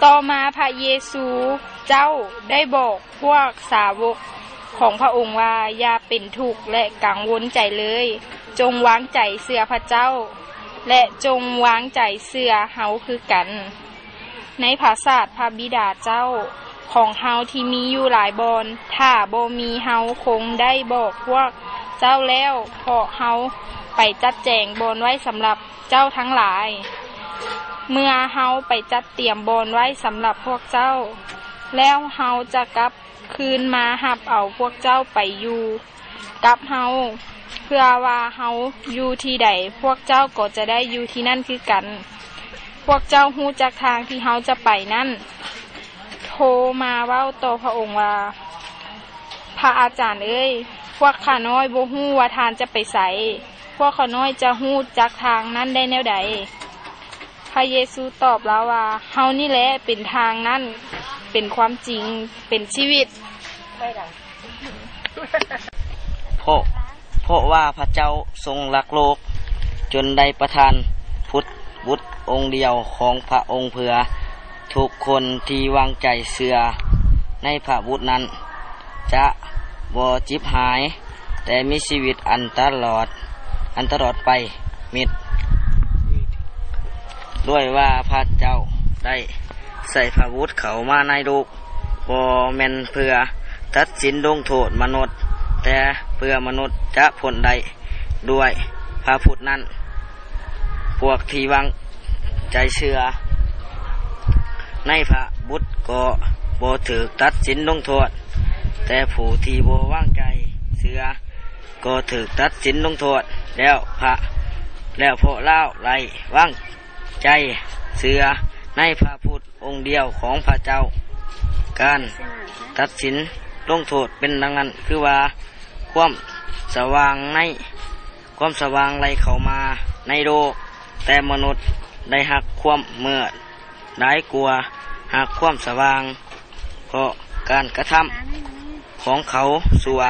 ต่อมาพระเยซูเจ้าได้บอกพวกสาวกของพระองค์ว่าอย่าเป็นทุกข์และกังวลใจเลยจงวางใจเชื่อพระเจ้าและจงวางใจเชื่อเฮาคือกันในภาษาพระบิดาเจ้าของเฮาที่มีอยู่หลายบอนถ้าบ่มีเฮาคงได้บอกพวกเจ้าแล้วเพราะเฮาไปจัดแจงบอนไว้สำหรับเจ้าทั้งหลายเมื่อเฮาไปจัดเตรียมบอนไว้สำหรับพวกเจ้าแล้วเฮาจะกลับคืนมาหับเอาพวกเจ้าไปอยู่กับเฮาเพื่อว่าเฮาอยู่ที่ใดพวกเจ้าก็จะได้อยู่ที่นั่นคือกันพวกเจ้าฮู้จักทางที่เฮาจะไปนั่นโทรมาเว้าต่อพระองค์ว่าพระอาจารย์เอ้ยพวกข้าน้อยบ่ฮู้ว่าทานจะไปไสพวกข้าน้อยจะฮู้จักทางนั้นได้แนวใดพระเยซูตอบแล้วว่าเฮานี่แหละเป็นทางนั้นเป็นความจริงเป็นชีวิตเพราะว่าพระเจ้าทรงรักโลกจนได้ประทานพุทธบุตรองค์เดียวของพระองค์เพื่อทุกคนที่วางใจเชื่อในพระบุตรนั้นจะบ่จิบหายแต่มีชีวิตอันตลอดไปมิตรด้วยว่าพระเจ้าได้ใส่พระบุตรเข้ามาในโลกบ่แม่นเพื่อตัดสินลงโทษมนุษย์แต่เพื่อมนุษย์จะพ้นได้ด้วยพระพุทธนั้นพวกที่วางใจเชื่อในพระบุตรก็บ่ถูกตัดสินลงโทษแต่ผู้ที่บ่วางใจเชื่อก็ถูกตัดสินลงโทษแล้วเพราะเล่าไรวางใจเชื่อในพระพุทธองค์เดียวของพระเจ้าการตัดสินลงโทษเป็นดังนั้นคือว่าความสว่างไหลเข้ามาในโลกแต่มนุษย์ได้หักความมืดได้กลัวหักความสว่างเพราะการกระทำของเขาชั่ว